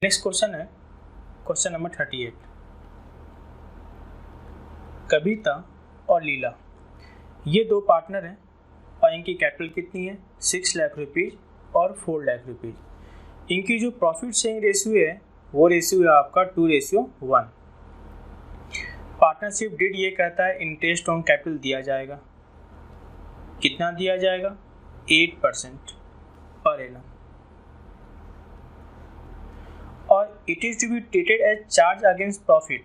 Next question है question number 38। कविता और लीला ये दो पार्टनर हैं और इनकी कैपिटल कितनी है 6 लाख रुपीज़ और 4 लाख रुपीज़। इनकी जो प्रॉफिट शेयरिंग रेशियो है वो रेशियो है आपका 2:1। पार्टनरशिप डीड ये कहता है इंटरेस्ट ऑन कैपिटल दिया जाएगा। कितना दिया जाएगा 8% पर एनम और it is to be treated as charge against profit.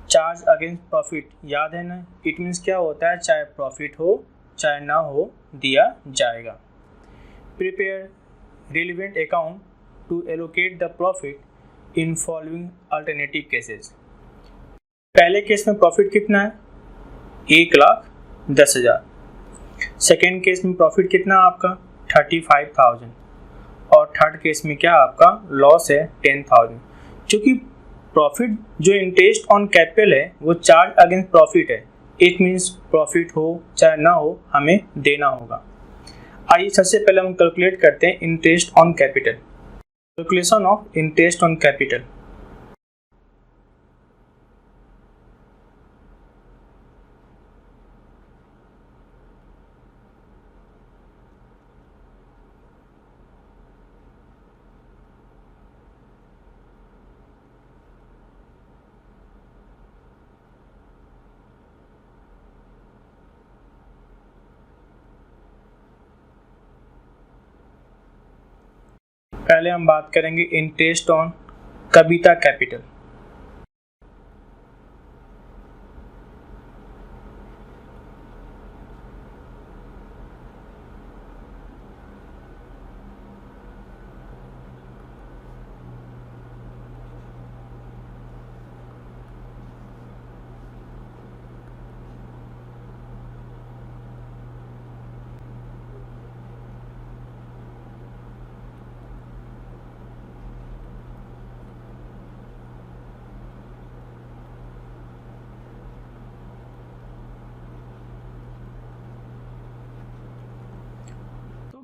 Charge against profit याद है ना, इट मीन्स क्या होता है चाहे प्रॉफिट हो चाहे ना हो दिया जाएगा। Prepare relevant account to allocate the profit in following alternative cases. पहले केस में प्रॉफिट कितना है 1,10,000। सेकेंड केस में प्रॉफिट कितना आपका 35,000 और थर्ड केस में क्या आपका लॉस है 10,000। क्योंकि प्रॉफिट जो इंटरेस्ट ऑन कैपिटल है वो चार्ज अगेंस्ट प्रॉफिट है, इट मीन्स प्रॉफिट हो चाहे ना हो हमें देना होगा। आइए सबसे पहले हम कैलकुलेट करते हैं interest on capital. Calculation of interest on capital. पहले हम बात करेंगे इंटरेस्ट ऑन कविता कैपिटल।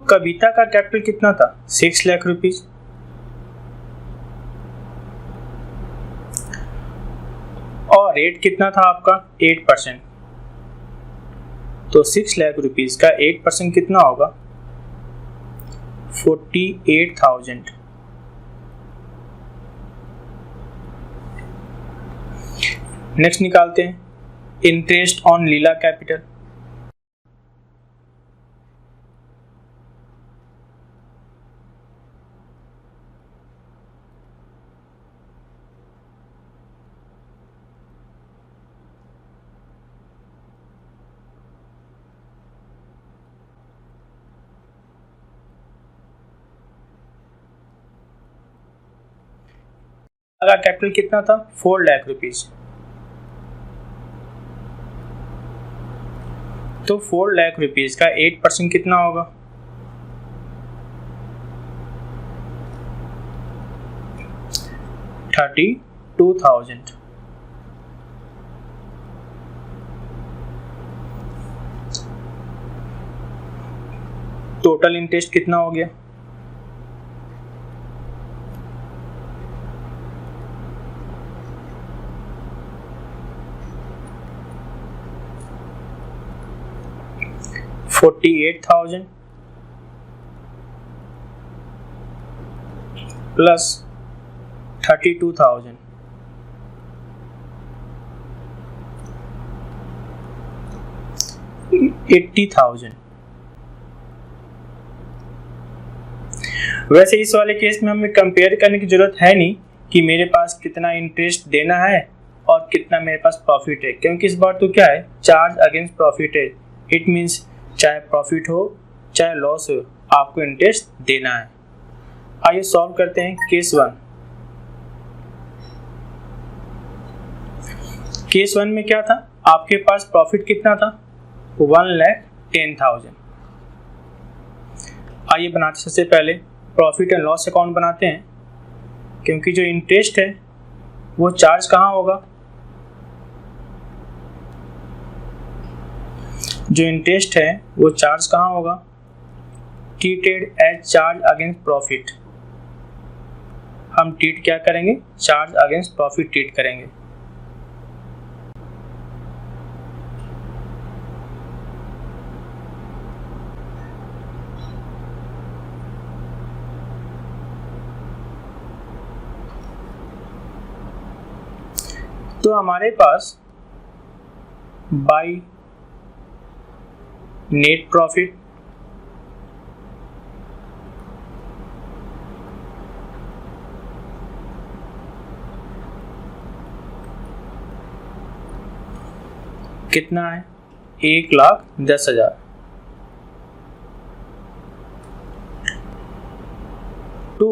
कविता का कैपिटल कितना था 6 लाख रुपीज और रेट कितना था आपका 8%। तो 6 लाख रुपीज का 8% कितना होगा 48,000। नेक्स्ट निकालते हैं इंटरेस्ट ऑन लीला कैपिटल। का कैपिटल कितना था 4 लाख रुपीज। तो 4 लाख रुपीज का 8% कितना होगा 32,000। टोटल इंटरेस्ट कितना हो गया 48,000 प्लस 32,000 80,000। वैसे इस वाले केस में हमें कंपेयर करने की जरूरत है नहीं कि मेरे पास कितना इंटरेस्ट देना है और कितना मेरे पास प्रॉफिट है, क्योंकि इस बार तो क्या है चार्ज अगेंस्ट प्रॉफिट है। इट मीन्स चाहे प्रॉफिट हो चाहे लॉस हो आपको इंटरेस्ट देना है। आइए सॉल्व करते हैं केस 1। केस 1 में क्या था आपके पास प्रॉफिट कितना था 1,10,000। आइए बनाते सबसे पहले प्रॉफिट एंड लॉस अकाउंट बनाते हैं, क्योंकि जो इंटरेस्ट है वो चार्ज कहाँ होगा जो इंटरेस्ट है वो चार्ज कहाँ होगा treated as charge against profit. हम ट्रीट क्या करेंगे, चार्ज अगेंस्ट प्रॉफिट ट्रीट करेंगे। तो हमारे पास बाय नेट प्रॉफिट कितना है, 1,10,000। To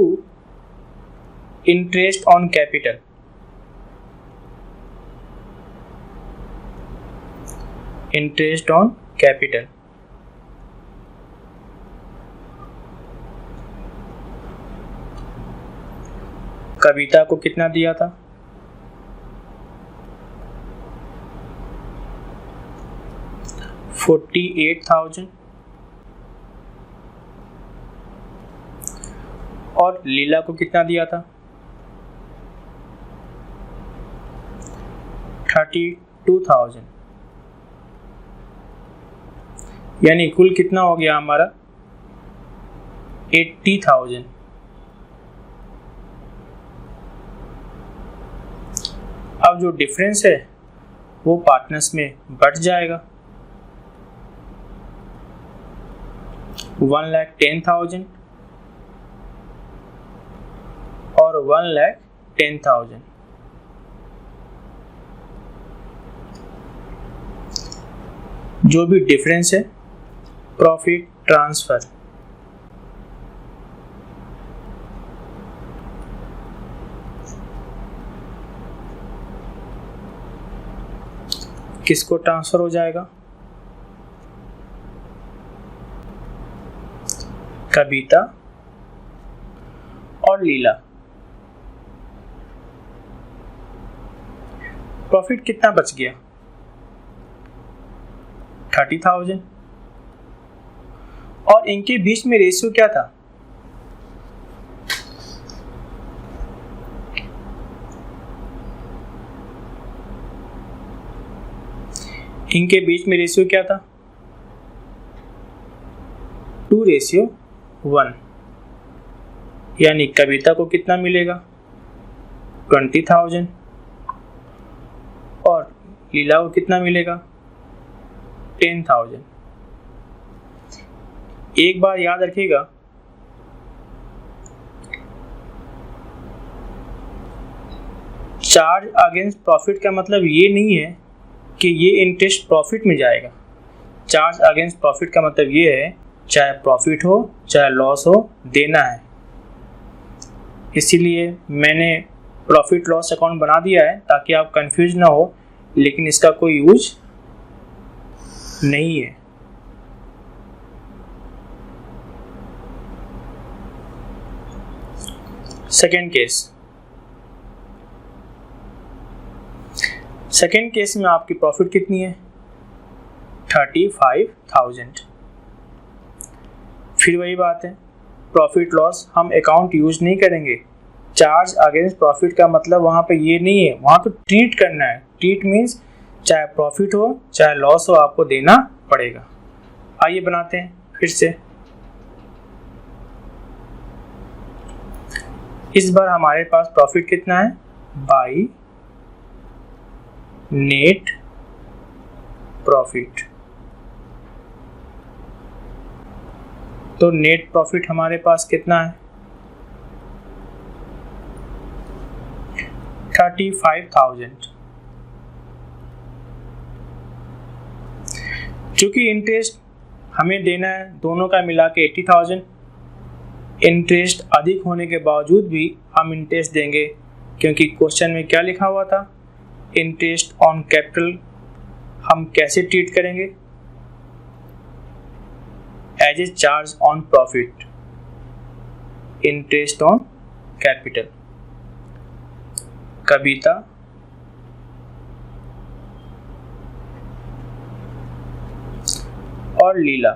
interest on capital, interest on capital Kavita को कितना दिया था, 48,000 और लीला को कितना दिया था, 32,000। यानी कुल कितना हो गया हमारा, 80,000। अब जो डिफरेंस है वो पार्टनर्स में बढ़ जाएगा, 1,10,000 और 1,10,000। जो भी डिफरेंस है प्रॉफिट ट्रांसफर, किसको ट्रांसफर हो जाएगा, कविता और लीला। प्रॉफिट कितना बच गया, 30,000 और इनके बीच में रेशियो क्या था, इनके बीच में रेशियो क्या था, 2:1। यानी कविता को कितना मिलेगा, 20,000 और लीला को कितना मिलेगा, 10,000। एक बार याद रखिएगा, चार्ज अगेंस्ट प्रॉफिट का मतलब ये नहीं है कि ये इंटरेस्ट प्रॉफिट में जाएगा। चार्ज अगेंस्ट प्रॉफिट का मतलब ये है चाहे प्रॉफिट हो चाहे लॉस हो, देना है। इसीलिए मैंने प्रॉफिट लॉस अकाउंट बना दिया है ताकि आप कंफ्यूज ना हो, लेकिन इसका कोई यूज नहीं है। सेकेंड केस में आपकी प्रॉफिट कितनी है, 35,000। फिर वही बात है, प्रॉफिट लॉस हम अकाउंट यूज नहीं करेंगे। चार्ज अगेंस्ट प्रॉफिट का मतलब वहाँ पे ये नहीं है, वहाँ तो ट्रीट करना है। ट्रीट मीन्स चाहे प्रॉफिट हो चाहे लॉस हो आपको देना पड़ेगा। आइए बनाते हैं फिर से। इस बार हमारे पास प्रॉफिट कितना है, बाय नेट प्रॉफिट। तो नेट प्रॉफिट हमारे पास कितना है, 35,000। चूंकि इंटरेस्ट हमें देना है दोनों का मिला के 80,000, इंटरेस्ट अधिक होने के बावजूद भी हम इंटरेस्ट देंगे, क्योंकि क्वेश्चन में क्या लिखा हुआ था, इंटरेस्ट ऑन कैपिटल हम कैसे ट्रीट करेंगे, as a charge on profit, interest on capital. Kavita और लीला।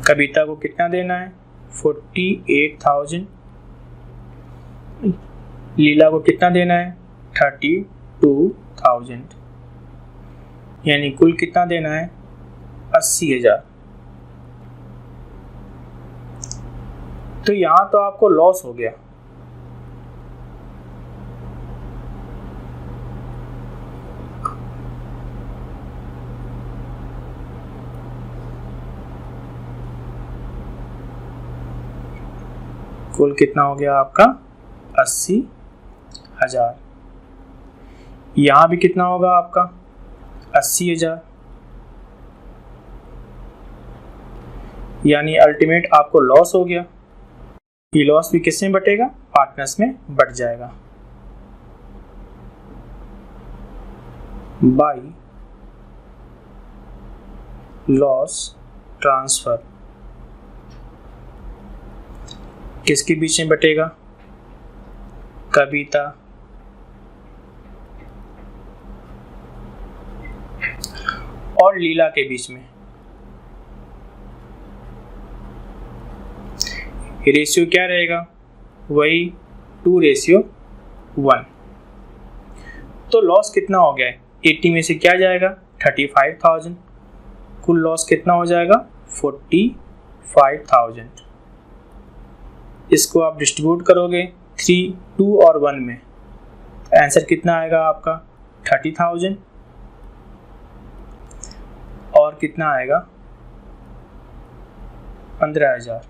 कविता को कितना देना है? 48,000। लीला को कितना देना है? 32,000। यानी कुल कितना देना है? 80,000। तो यहाँ तो आपको लॉस हो गया। कुल कितना हो गया आपका? 80,000। यहाँ भी कितना होगा आपका? 80,000। यानी अल्टीमेट आपको लॉस हो गया। ये लॉस भी किस में बटेगा? पार्टनर्स में बट जाएगा। बाय लॉस ट्रांसफर किसके बीच में बटेगा? कविता और लीला के बीच में। रेशियो क्या रहेगा? वही 2:1। तो लॉस कितना हो गया है? 80 में से क्या जाएगा? 35,000। कुल लॉस कितना हो जाएगा? 45,000। इसको आप डिस्ट्रीब्यूट करोगे 3, 2 और 1 में, तो आंसर कितना आएगा आपका? 30,000। और कितना आएगा? 15,000।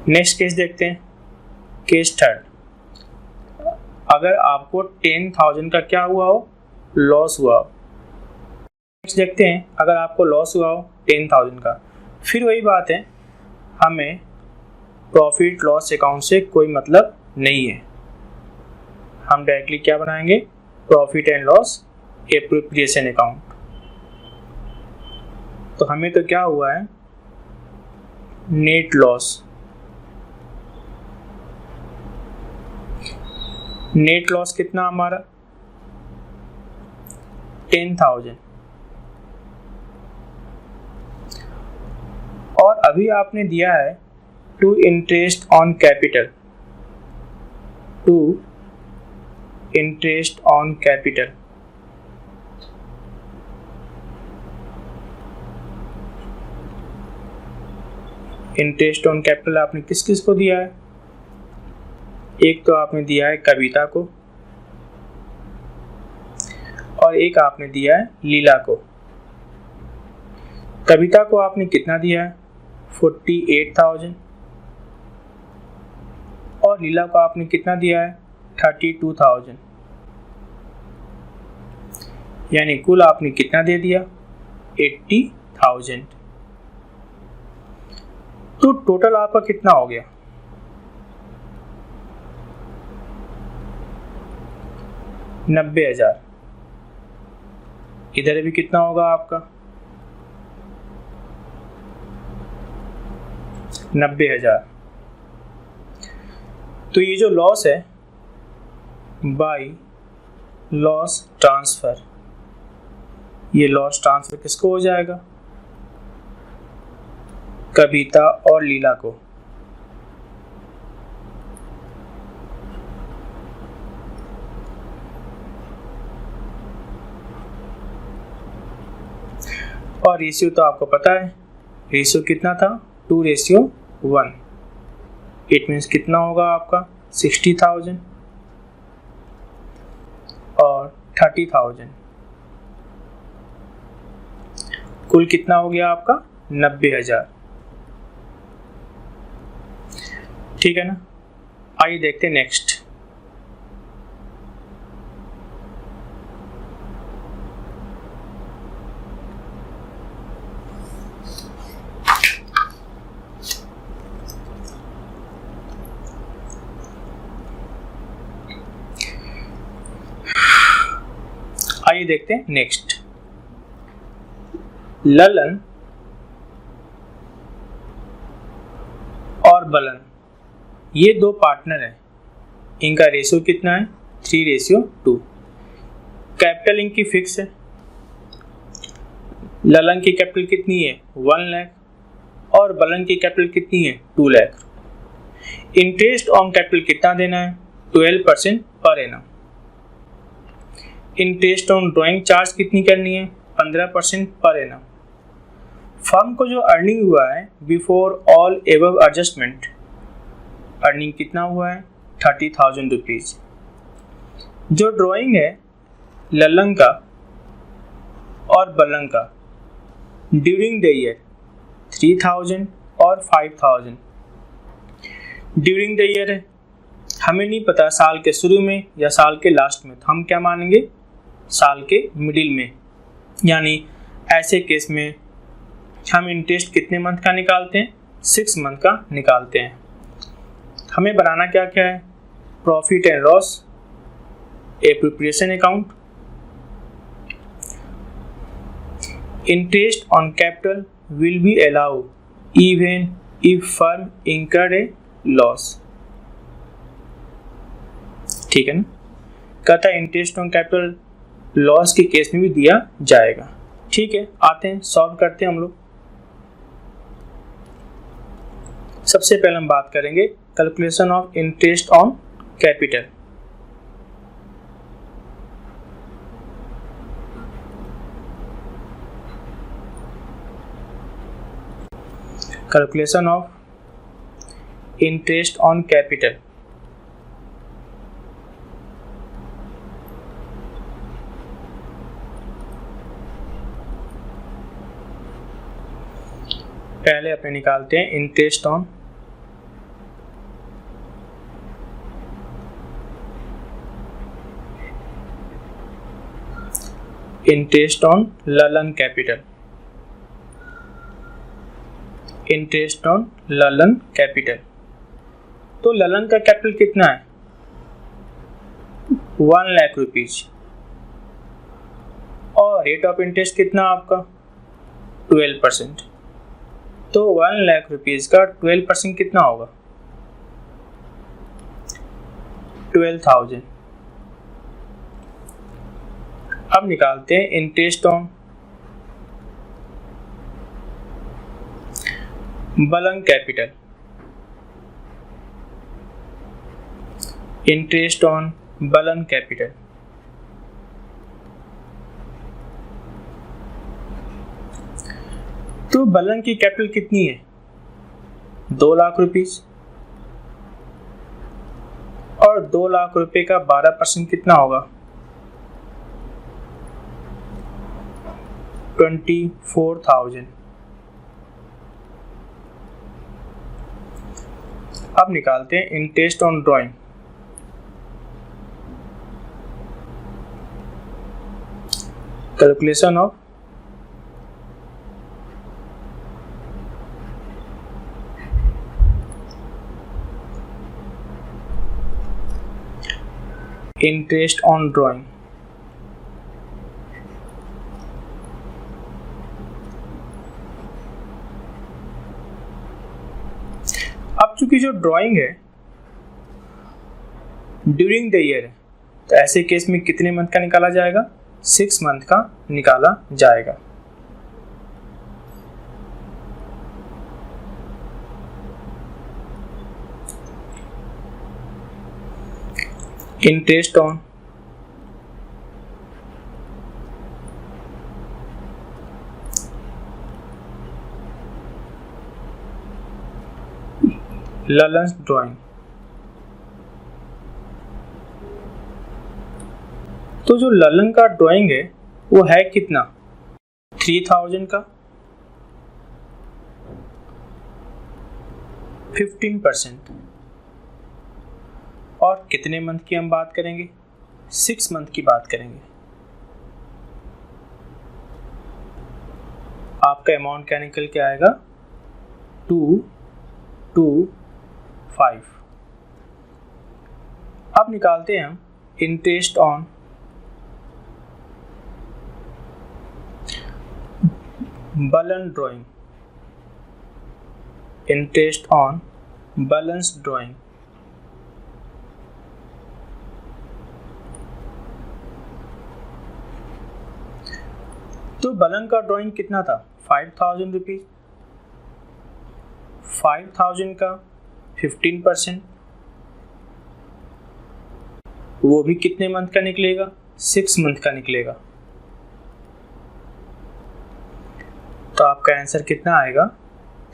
नेक्स्ट केस देखते हैं, केस थर्ड। अगर आपको 10,000 का क्या हुआ हो? लॉस हुआ हो। नेक्स्ट देखते हैं, अगर आपको लॉस हुआ हो 10,000 का, फिर वही बात है, हमें प्रॉफिट लॉस अकाउंट से कोई मतलब नहीं है। हम डायरेक्टली क्या बनाएंगे? Profit and loss appropriation account. तो हमें तो क्या हुआ है? Net loss. नेट लॉस कितना हमारा? 10,000। और अभी आपने दिया है to interest on capital. To interest on capital. Interest on capital आपने किस किस को दिया है? एक तो आपने दिया है कविता को और एक आपने दिया है लीला को। कविता को आपने कितना दिया है? 48,000। और लीला को आपने कितना दिया है? 32,000। यानी कुल आपने कितना दे दिया? 80,000। तो टोटल आपका कितना हो गया? 90,000। इधर भी कितना होगा आपका? 90,000। तो ये जो लॉस है बाय लॉस ट्रांसफर, ये लॉस ट्रांसफर किसको हो जाएगा? कविता और लीला को। और रेशियो तो आपको पता है, रेशियो कितना था? 2:1। इट मीन्स कितना होगा आपका? 60,000 और 30,000। कुल कितना हो गया आपका? 90,000। ठीक है ना? आइए देखते हैं नेक्स्ट। आइए देखते हैं नेक्स्ट। ललन और बलन, ये दो पार्टनर हैं। इनका रेशियो कितना है? 3:2। कैपिटल इनकी फिक्स है ललन की कैपिटल कितनी है 1 लाख और बलन की कैपिटल कितनी है 2 लाख। इंटरेस्ट ऑन कैपिटल कितना देना है 12% per annum. Interest on drawing charge कितनी करनी है 15% पर एनम। फर्म को जो अर्निंग हुआ है before all above adjustment, earning कितना हुआ है 30,000 रुपीज। जो ड्राइंग है ललन का और बलन का ड्यूरिंग द ईयर 3,000 और 5,000 ड्यूरिंग द ईयर है, हमें नहीं पता साल के शुरू में या साल के लास्ट में, तो हम क्या मानेंगे साल के मिडिल में। यानी ऐसे केस में हम इंटरेस्ट कितने मंथ का निकालते हैं 6 मंथ का निकालते हैं। हमें बनाना क्या क्या है profit and loss appropriation account, interest on capital will be allowed even if firm incurred A loss. ठीक है ना, कहता है इंटरेस्ट ऑन कैपिटल लॉस के केस में भी दिया जाएगा। ठीक है, आते हैं सॉल्व करते हैं हम लोग। सबसे पहले हम बात करेंगे calculation of interest on capital. Calculation of interest on capital. पहले अपने निकालते हैं interest on Lalan capital. Interest on Lalan capital, तो ललन का कैपिटल कितना है 1 लाख रुपीज और रेट ऑफ इंटरेस्ट कितना आपका 12%। तो 1 लाख रुपीज का 12% कितना होगा 12,000। अब निकालते हैं interest on Balan capital. Interest on Balan capital, तो बलन की कैपिटल कितनी है 2 लाख रुपीज और 2 लाख रुपए का 12% कितना होगा 24,000। अब निकालते हैं interest on drawing. Calculation of interest on drawing. अब चूंकि जो ड्राइंग है ड्यूरिंग द ईयर है, तो ऐसे केस में कितने मंथ का निकाला जाएगा 6 मंथ का निकाला जाएगा। इंटरेस्ट ऑन ललन ड्राइंग, तो जो ललन का ड्राइंग है वो है कितना 3,000 का 15%। और कितने मंथ की हम बात करेंगे 6 मंथ की बात करेंगे। आपका अमाउंट क्या निकल के आएगा 225। अब निकालते हैं हम interest on Balan drawing. Interest on balance drawing, तो बलंग का ड्राइंग कितना था? 5,000 रुपीज। 5,000 का 15%, वो भी कितने मंथ का निकलेगा? 6 मंथ का निकलेगा। तो आपका आंसर कितना आएगा?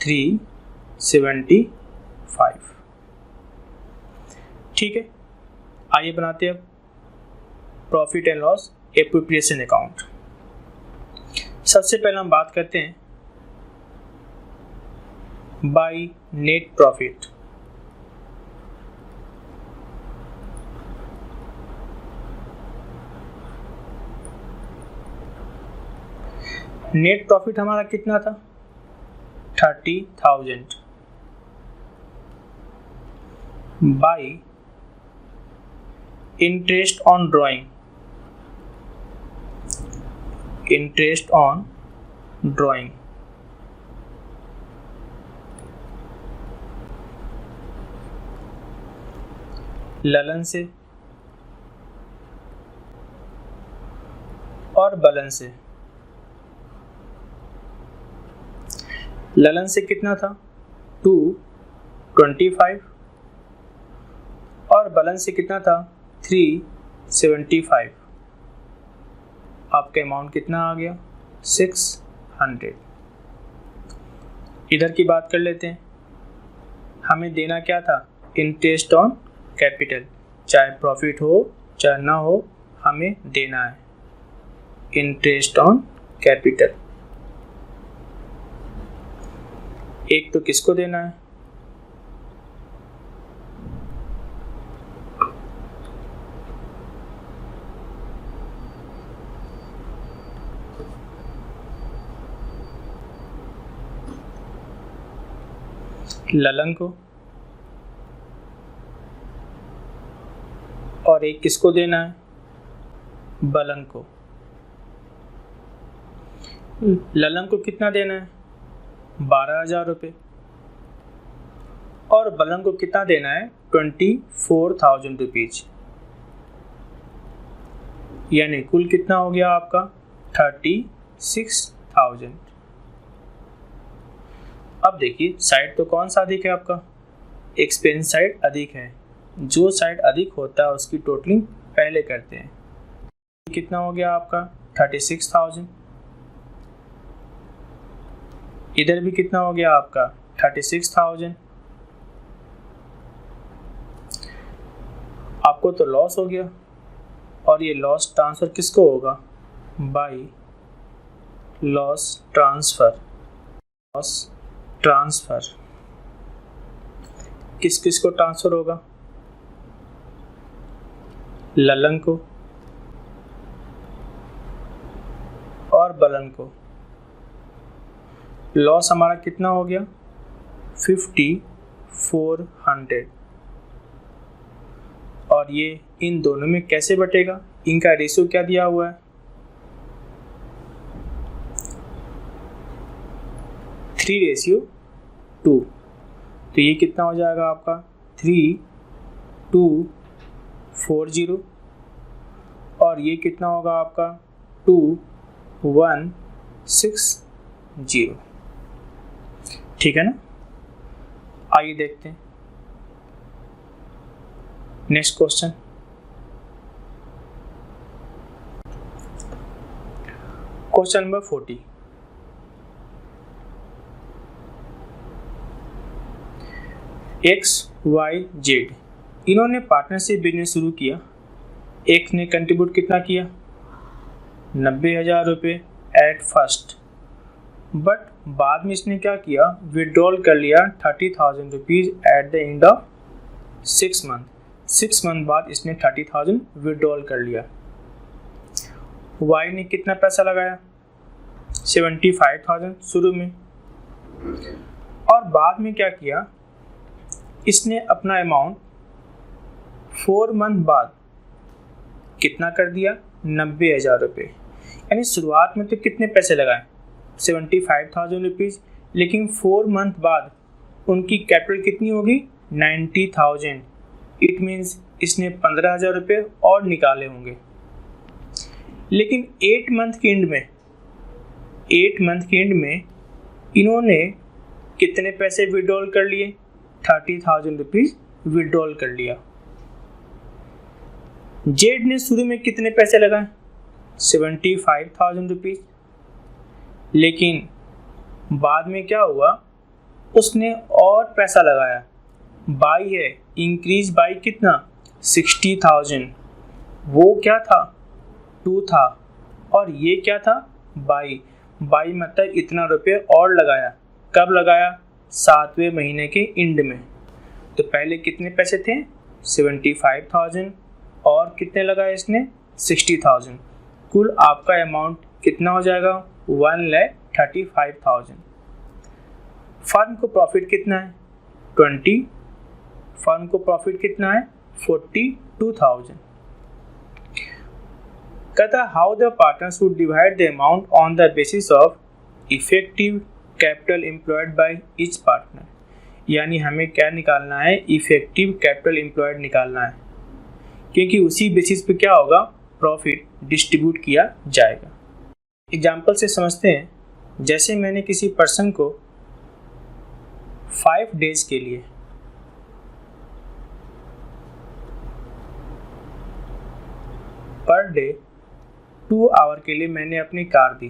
375। ठीक है, आइए बनाते हैं अब profit and loss appropriation account. सबसे पहले हम बात करते हैं bye net profit. Net profit हमारा कितना था? 30,000 bye interest on drawing. Interest on drawing Lalan से और बलन से। ललन से कितना था? 225 और बलन से कितना था? 375। आपका अमाउंट कितना आ गया? 600। इधर की बात कर लेते हैं। हमें देना क्या था? Interest on capital. चाहे प्रॉफिट हो चाहे ना हो, हमें देना है इंटरेस्ट ऑन कैपिटल। एक तो किसको देना है? ललन को, और एक किसको देना है? बलन को। ललन को कितना देना है? 12,000 रुपये। और बलन को कितना देना है? 24,000 रुपीज। यानी कुल कितना हो गया आपका? 36,000। अब देखिए साइड तो कौन सा अधिक है आपका? एक्सपेंस साइड अधिक है। जो साइड अधिक होता है उसकी टोटलिंग पहले करते हैं। कितना हो गया आपका? 36,000। इधर भी कितना हो गया आपका? 36,000। आपको तो लॉस हो गया, और ये लॉस ट्रांसफर किसको होगा? By loss transfer. Loss transfer किस किस को ट्रांसफर होगा? ललन को और बलन को। लॉस हमारा कितना हो गया? 5,400। और ये इन दोनों में कैसे बटेगा? इनका रेशियो क्या दिया हुआ है? 3:2। तो ये कितना हो जाएगा आपका? 3,240। और ये कितना होगा आपका? 2,160। ठीक है ना? आइए देखते हैं next question. Question number 40। XYZ इन्होंने पार्टनरशिप बिजनेस शुरू किया। एक ने कंट्रीब्यूट कितना किया? 90,000 रुपये एट फर्स्ट, बट बाद में इसने क्या किया? विड्रॉल कर लिया 30,000 rupees at the end of 6 month. 6 month बाद इसने 30,000 विड्रॉल कर लिया। वाई ने कितना पैसा लगाया? 75,000 शुरू में, और बाद में क्या किया? इसने अपना अमाउंट 4 मंथ बाद कितना कर दिया? 90,000 रुपये। यानी शुरुआत में तो कितने पैसे लगाए? 75,000 रुपीज़, लेकिन 4 मंथ बाद उनकी कैपिटल कितनी होगी? 90,000। इट मीन्स इसने 15,000 रुपये और निकाले होंगे। लेकिन 8 मंथ के एंड में 8 मंथ के एंड में इन्होंने कितने पैसे विड्रॉल कर लिए? 30,000 रुपीज विड्रॉल कर लिया। जेड ने शुरू में कितने पैसे लगाए? 75,000 रुपीज। लेकिन बाद में क्या हुआ, उसने और पैसा लगाया, बाई है, इंक्रीज बाई कितना? 60,000। वो क्या था? 2 था, और ये क्या था? बाई मतलब इतना रुपये और लगाया। कब लगाया? 7वें महीने के एंड में। तो पहले कितने पैसे थे? 75,000, और कितने लगाए इसने? 60,000। कुल आपका अमाउंट कितना हो जाएगा? 1,35,000। फर्म को प्रॉफिट कितना है? 20। फर्म को प्रॉफिट कितना है? 42,000। कहता है how the partners would divide the amount on the basis of effective capital employed by each partner. यानी हमें क्या निकालना है? इफेक्टिव कैपिटल एम्प्लॉयड निकालना है, क्योंकि उसी बेसिस पे क्या होगा? प्रॉफिट डिस्ट्रीब्यूट किया जाएगा। एग्जाम्पल से समझते हैं। जैसे मैंने किसी पर्सन को 5 डेज के लिए पर डे 2 आवर के लिए मैंने अपनी कार दी,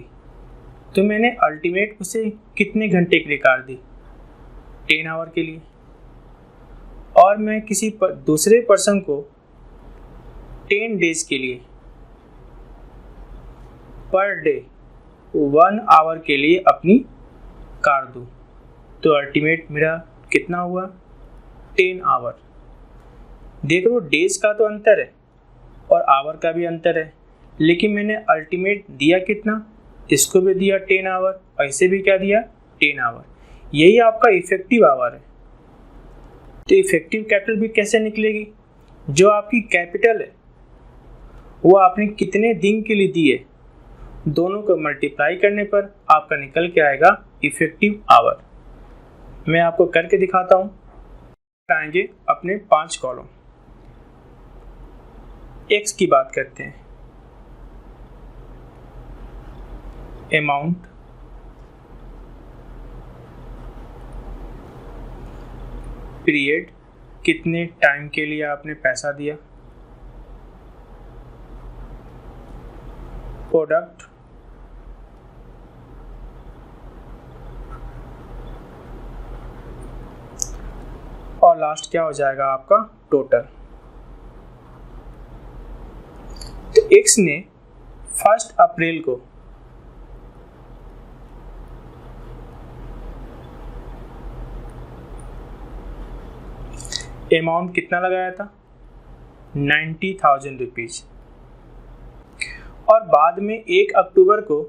तो मैंने अल्टीमेट उसे कितने घंटे के लिए कार दी? 10 आवर के लिए। और मैं किसी दूसरे पर्सन को 10 डेज के लिए पर डे 1 आवर के लिए अपनी कार दूँ, तो अल्टीमेट मेरा कितना हुआ? 10 आवर। देख लो, डेज का तो अंतर है और आवर का भी अंतर है, लेकिन मैंने अल्टीमेट दिया कितना? इसको भी दिया 10 आवर, ऐसे भी क्या दिया? 10 आवर। यही आपका इफेक्टिव आवर है। तो इफेक्टिव कैपिटल भी कैसे निकलेगी? जो आपकी कैपिटल है वो आपने कितने दिन के लिए दी है, दोनों को मल्टीप्लाई करने पर आपका निकल के आएगा इफेक्टिव आवर। मैं आपको करके दिखाता हूँ। आएंगे अपने 5 कॉलम। एक्स की बात करते हैं। अमाउंट, पीरियड, कितने टाइम के लिए आपने पैसा दिया, प्रोडक्ट, और लास्ट क्या हो जाएगा आपका? टोटल। तो एक्स ने 1 अप्रैल को अमाउंट कितना लगाया था? 90,000 रुपीज। और बाद में 1 अक्टूबर को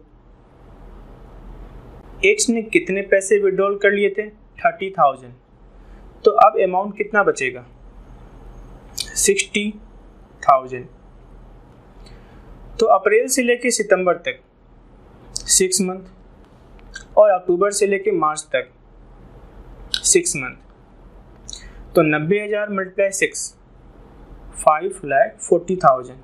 एक्स ने कितने पैसे विड्रॉल कर लिए थे? 30,000। तो अब अमाउंट कितना बचेगा? 60,000। तो अप्रैल से लेके सितंबर तक 6 मंथ, और अक्टूबर से लेके मार्च तक 6 मंथ। तो 90,000 मल्टीप्लाई 6, 5,40,000।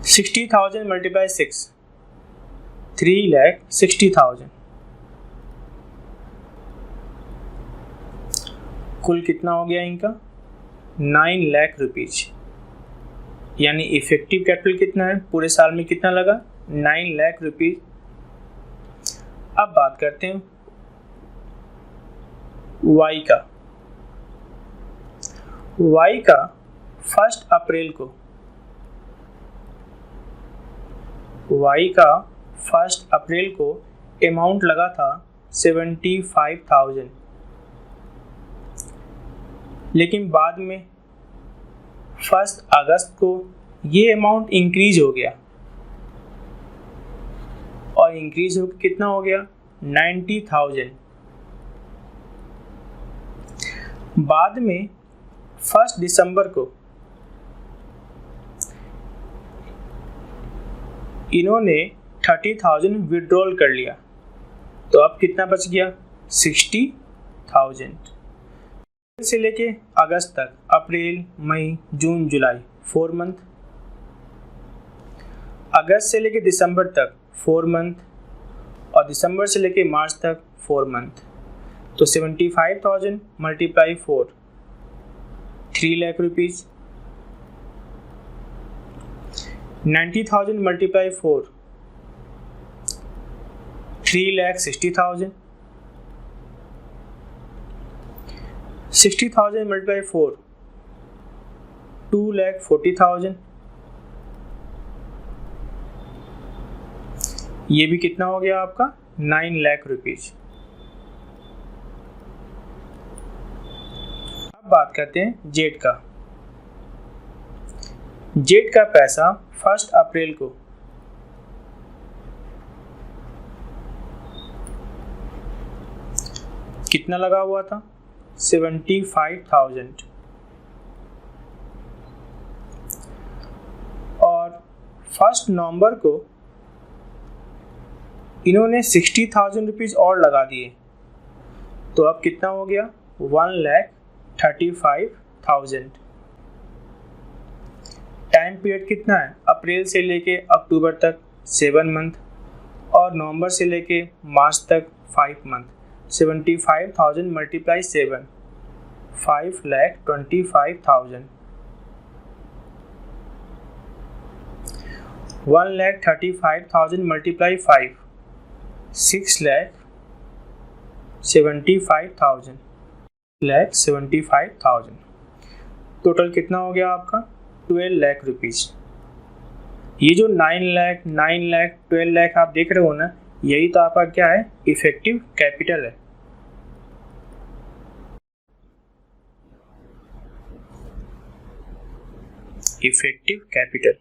60,000 मल्टीप्लाई 6, 3,60,000। कुल कितना हो गया इनका? 9 लाख रुपीज। यानी इफेक्टिव कैपिटल कितना है? पूरे साल में कितना लगा? 9 लाख रुपीज। अब बात करते हैं वाई का। वाई का 1 अप्रैल को, वाई का 1 अप्रैल को अमाउंट लगा था 75,000, लेकिन बाद में 1 अगस्त को ये अमाउंट इंक्रीज हो गया, और इंक्रीज होकर कितना हो गया? 90,000। बाद में 1 दिसंबर को इन्होंने 30,000 विड्रॉल कर लिया, तो अब कितना बच गया? 60,000। से लेके अगस्त तक, अप्रैल, मई, जून, जुलाई, 4 मंथ। अगस्त से लेके दिसंबर तक 4 मंथ और दिसंबर से लेके मार्च तक 4 मंथ। तो 75,000 multiply 4 3 lakh rupees. 90,000 multiply 4 3,60,000। 60,000 multiply 4 2,40,000। ये भी कितना हो गया आपका 9 लाख रुपीज। अब बात करते हैं जेट का। जेट का पैसा 1 अप्रैल को कितना लगा हुआ था 75,000 और 1 नवंबर को इन्होंने 60,000 रुपीज और लगा दिए। तो अब कितना हो गया 1,35,000। टाइम पीरियड कितना है अप्रैल से लेके अक्टूबर तक 7 मंथ और नवंबर से लेके मार्च तक 5 मंथ। 75,000 मल्टीप्लाई 7 5,25,000। 1,35,000 मल्टीप्लाई 5 6,75,000 टोटल कितना हो गया आपका 12 लाख रुपीज। ये जो 9 लाख 12 लाख आप देख रहे हो ना, यही तो आपका क्या है इफेक्टिव कैपिटल है। Effective capital.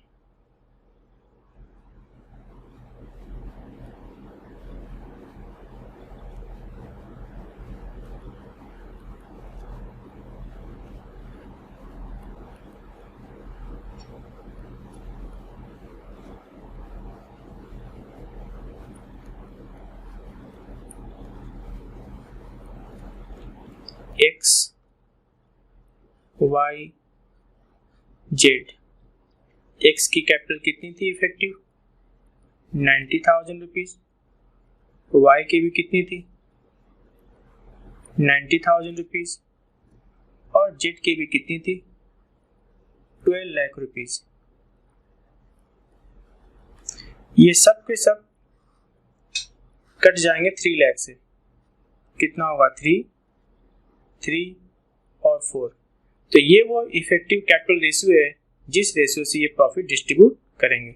X Y Z. X की कैपिटल कितनी थी इफेक्टिव 90,000 रुपीज। वाई की भी कितनी थी 90,000 रुपीज और जेड की भी कितनी थी 12 लाख रुपीज। ये सब के सब कट जाएंगे 3 लाख से। कितना होगा 3 और 4। तो ये वो इफेक्टिव कैपिटल रेशियो है जिस रेशियो से ये प्रॉफिट डिस्ट्रीब्यूट करेंगे।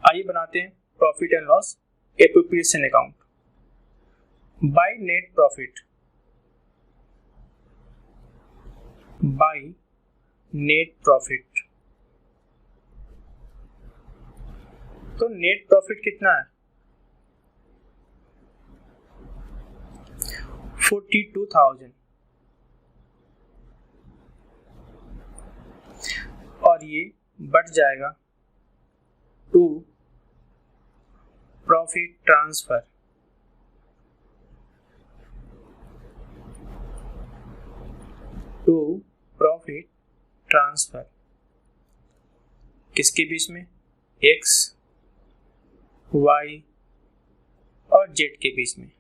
आइए बनाते हैं profit and loss appropriation account. By net profit, by net profit. तो नेट प्रॉफिट कितना है 42,000 और ये बढ़ जाएगा to profit transfer. To profit transfer किसके बीच में एक्स वाई और जेड के बीच में।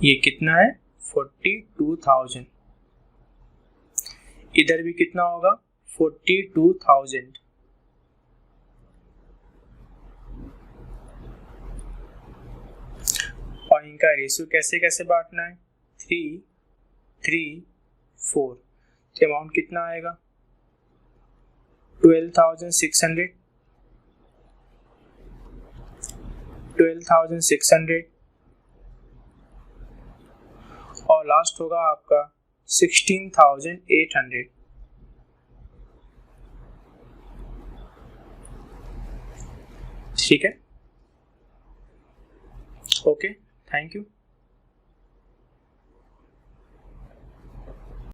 ये कितना है 42,000। इधर भी कितना होगा 42,000। और इनका रेशियो कैसे कैसे बांटना है 3, 3, 4। तो अमाउंट कितना आएगा 12,600 और लास्ट होगा आपका 16,800। ठीक है, ओके, थैंक यू।